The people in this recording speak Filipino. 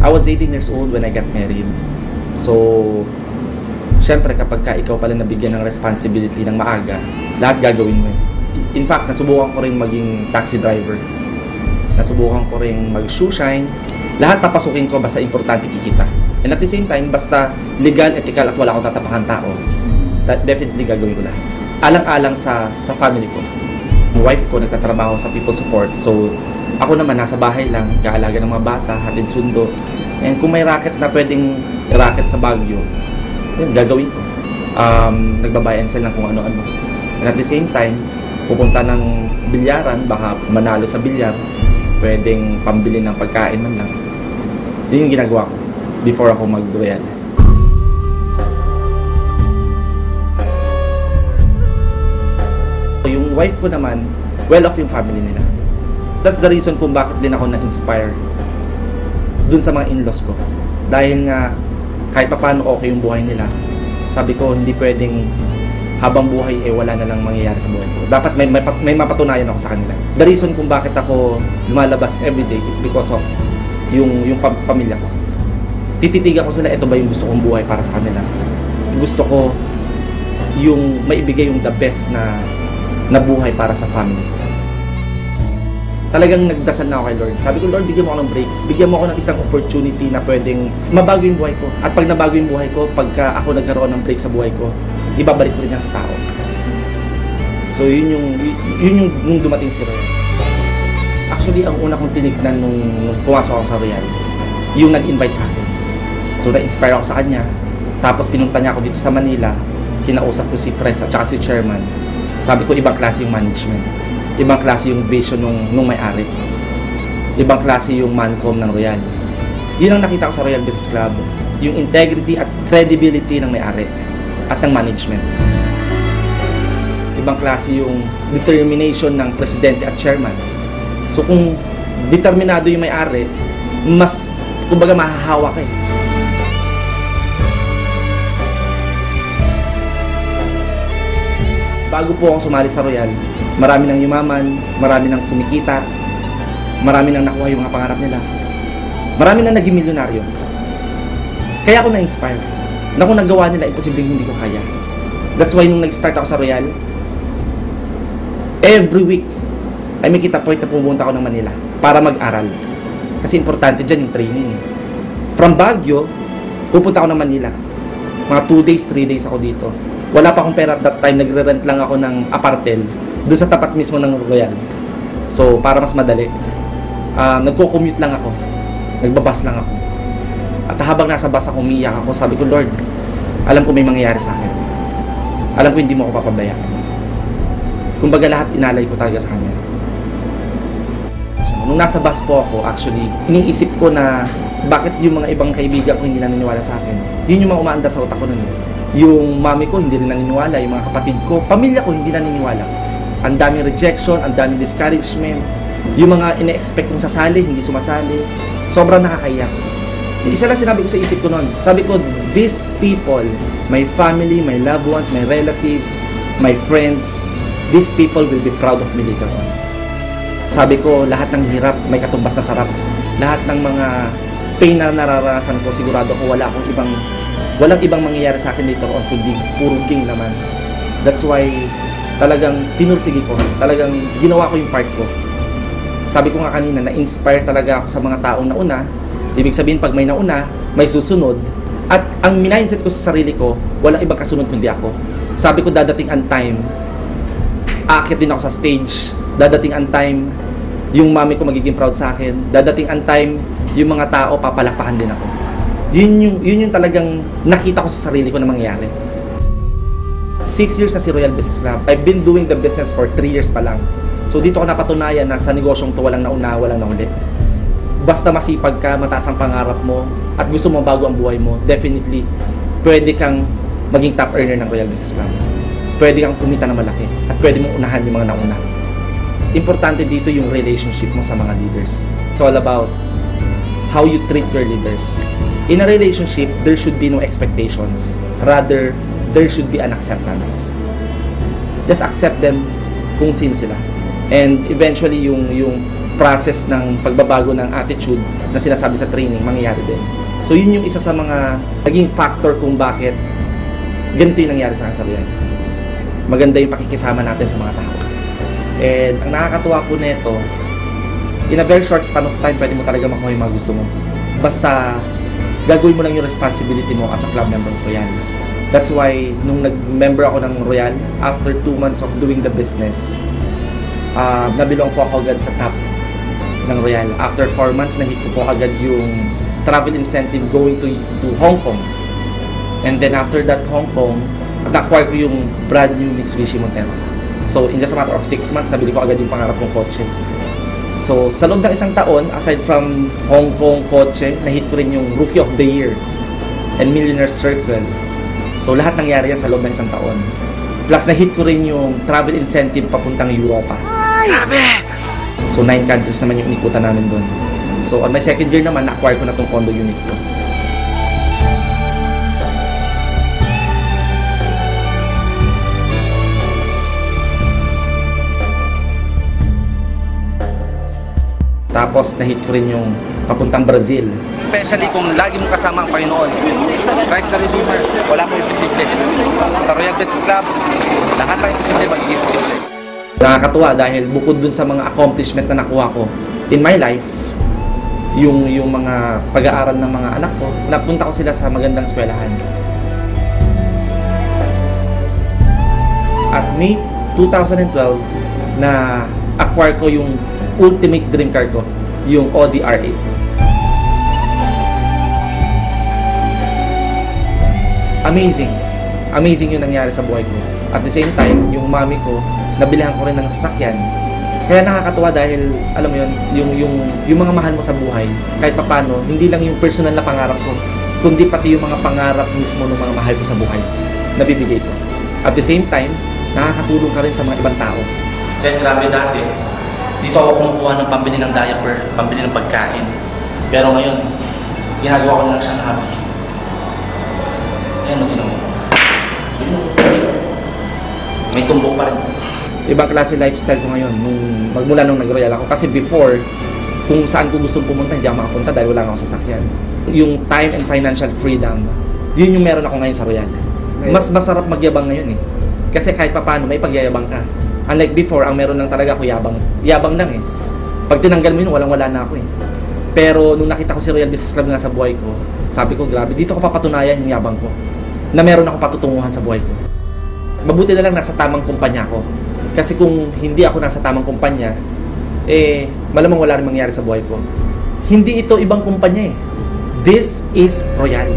I was 18 years old when I got married. So, syempre kapag ka ikaw pala nabigyan ng responsibility ng maaga, lahat gagawin mo. In fact, nasubukan ko rin maging taxi driver. Nasubukan ko rin mag-shoe shine. Lahat papasukin ko basta importante kikita. And at the same time, basta legal, ethical at wala akong tatapakan tao, definitely gagawin ko lahat. Alang-alang sa family ko. Ang wife ko nagtatrabaho sa people support. So, ako naman nasa bahay lang, gaalaga ng mga bata, hatid sundo. And kung may racket na pwedeng racket sa Baguio, yun, gagawin ko. Nagbabuy and sell ng kung ano-ano. And at the same time, pupunta ng bilyaran, baka manalo sa bilyar, pwedeng pambili ng pagkain man lang. Yun yung ginagawa ko before ako mag-royal. Yung wife ko naman, well-off yung family nila. That's the reason kung bakit din ako na-inspire dun sa mga in-laws ko. Dahil nga, kahit pa paano okay yung buhay nila, sabi ko, hindi pwedeng habang buhay, wala na lang mangyayari sa buhay ko. Dapat may mapatunayan ako sa kanila. The reason kung bakit ako lumalabas everyday, it's because of yung pamilya ko. Tititigan ko sila, ito ba yung gusto kong buhay para sa kanila? Gusto ko yung maibigay yung the best na buhay para sa family. Talagang nagdasal na ako kay Lord. Sabi ko, Lord, bigyan mo ako ng break. Bigyan mo ako ng isang opportunity na pwedeng mabago yung buhay ko. At pag nabago yung buhay ko, pagka ako nagkaroon ng break sa buhay ko, ibabalik ko rin yan sa tao. So, yun yung dumating si Royal. Actually, ang una kong tinignan nung pumasok ako sa Royal, yung nag-invite sa akin. So, na-inspire ako sa kanya. Tapos, pinunta niya ako dito sa Manila. Kinausap ko si Press at saka si Chairman. Sabi ko, ibang klase yung management. Ibang klase yung vision nung may-ari. Ibang klase yung mancom ng Royal. Yun ang nakita ko sa Royal Business Club. Yung integrity at credibility ng may-ari at ng management. Ibang klase yung determination ng presidente at chairman. So kung determinado yung may-ari, mas, kumbaga, mahahawa ka eh. Bago po akong sumali sa Royal, marami nang yumaman, marami nang kumikita, marami nang nakuha yung mga pangarap nila. Marami nang naging milyonaryo. Kaya ako na-inspire. Na kung nagawa nila, imposibleng hindi ko kaya. That's why nung nag-start ako sa Royal, every week, ay may kita point na pumunta ako ng Manila para mag-aral. Kasi importante dyan yung training. From Baguio, pupunta ako ng Manila. Mga 2 days, 3 days ako dito. Wala pa akong pera at that time, nagre-rent lang ako ng apartel doon sa tapat mismo ng Royal. So, para mas madali, nagko-commute lang ako. Nagbabas lang ako. At habang nasa bus ako, umiyak ako, sabi ko, Lord, alam ko may mangyayari sa akin. Alam ko hindi mo ako papabayaan. Kumbaga lahat inalay ko talaga sa Kanya. So, nung nasa bus po ako, actually, iniisip ko na bakit yung mga ibang kaibigan ko hindi naniniwala sa akin. Yun yung mga umaandar sa utak ko nun. Yung mami ko hindi rin naniniwala, yung mga kapatid ko, pamilya ko hindi naniniwala. Ang daming rejection, ang daming discouragement, yung mga ine-expect kong sasali, hindi sumasali. Sobrang nakakaiyak. Isa lang sinabi ko sa isip ko noon. Sabi ko, these people, my family, my loved ones, my relatives, my friends, these people will be proud of me later on. Sabi ko, lahat ng hirap, may katumbas na sarap. Lahat ng mga pain na nararanasan ko, sigurado ko walang ibang mangyayari sa akin later on, kundi puro king naman. That's why, talagang pinursigi ko, talagang ginawa ko yung part ko. Sabi ko nga kanina, na-inspire talaga ako sa mga taong nauna. Ibig sabihin, pag may nauna, may susunod. At ang mindset ko sa sarili ko, walang ibang kasunod kundi ako. Sabi ko, dadating ang time, aakit din ako sa stage. Dadating ang time, yung mami ko magiging proud sa akin. Dadating ang time, yung mga tao, papalakpakan din ako. Yun yung talagang nakita ko sa sarili ko na mangyayari. 6 years na si Royal Business Club. I've been doing the business for 3 years pa lang. So dito ko napatunayan na sa negosyong to walang nauna, walang nahuli. Basta masipag ka, mataas ang pangarap mo, at gusto mo bago ang buhay mo, definitely, pwede kang maging top earner ng Royal Business Club. Pwede kang kumita na malaki, at pwede mong unahan yung mga nauna. Importante dito yung relationship mo sa mga leaders. It's all about how you treat your leaders. In a relationship, there should be no expectations. Rather, there should be an acceptance. Just accept them kung sino sila. And eventually, yung process ng pagbabago ng attitude na sinasabi sa training, mangyayari din. So yun yung isa sa mga naging factor kung bakit ganito yung nangyari sa Royal. Maganda yung pakikisama natin sa mga tao. And ang nakakatuwa po nito, in a very short span of time, pwede mo talaga makuha yung mga gusto mo. Basta gagawin mo lang yung responsibility mo as a club member of Royal. That's why, nung nag-member ako ng Royal, after 2 months of doing the business, nabilong po ako agad sa top ng Royal. After 4 months, nahit ko po agad yung travel incentive going to Hong Kong. And then after that Hong Kong, na-acquire ko yung brand new Mitsubishi Montero. So in just a matter of 6 months, nabili ko agad yung pangarap kong kotse. So sa loob ng isang taon, aside from Hong Kong kotse, nahit ko rin yung Rookie of the Year and Millionaire Circle. So lahat nangyari yan sa loob ng isang taon. Plus nahit ko rin yung travel incentive papuntang Europa. Grabe! So 9 countries naman yung inikutan namin doon. So on my second year naman, na-acquire ko na tong condo unit ko. Tapos nahit ko rin yung papuntang Brazil. Especially kung lagi mong kasama ang Panginoon. Christ the Redeemer, wala mo imposible. Sa Royal Business Club, lahat ng imposible magiging posible. Nakakatuwa dahil bukod dun sa mga accomplishment na nakuha ko in my life, yung mga pag-aaral ng mga anak ko, napunta ko sila sa magandang eskwelahan. At May 2012, na acquire ko yung ultimate dream car ko, yung Audi R8. Amazing. Amazing yung nangyari sa buhay ko. At the same time, yung mami ko, nabilihan ko rin ng sasakyan. Kaya nakakatuwa dahil, alam mo yun, yung mga mahal mo sa buhay, kahit papano, hindi lang yung personal na pangarap ko, kundi pati yung mga pangarap mismo ng mga mahal ko sa buhay, nabibigay ko. At the same time, nakakatulong ka rin sa mga ibang tao. Guys, grabe dati. Dito ako kumukuha ng pambili ng diaper, pambili ng pagkain. Pero ngayon, ginagawa ko na lang siyang hobby. Ayan, ginawa ko. May tumbok pa rin. Ibang klase lifestyle ko ngayon magmula nung nag-Royal ako. Kasi before, kung saan ko gustong pumunta, hindi ako makapunta dahil wala akong sasakyan. Yung time and financial freedom, yun yung meron ako ngayon sa Royal. Mas masarap magyabang ngayon eh. Kasi kahit papaano, may pagyayabang ka. Unlike before, ang meron lang talaga ako yabang. Yabang lang eh. Pag tinanggal mo yun, walang-wala na ako eh. Pero nung nakita ko si Royal Business Club nga sa buhay ko, sabi ko, grabe, dito ko papatunayan yung yabang ko. Na meron ako patutunguhan sa buhay ko. Mabuti na lang nasa tamang kumpanya ko. Kasi kung hindi ako nasa tamang kumpanya, malamang wala rin mangyari sa buhay ko. Hindi ito ibang kumpanya eh. This is Royal.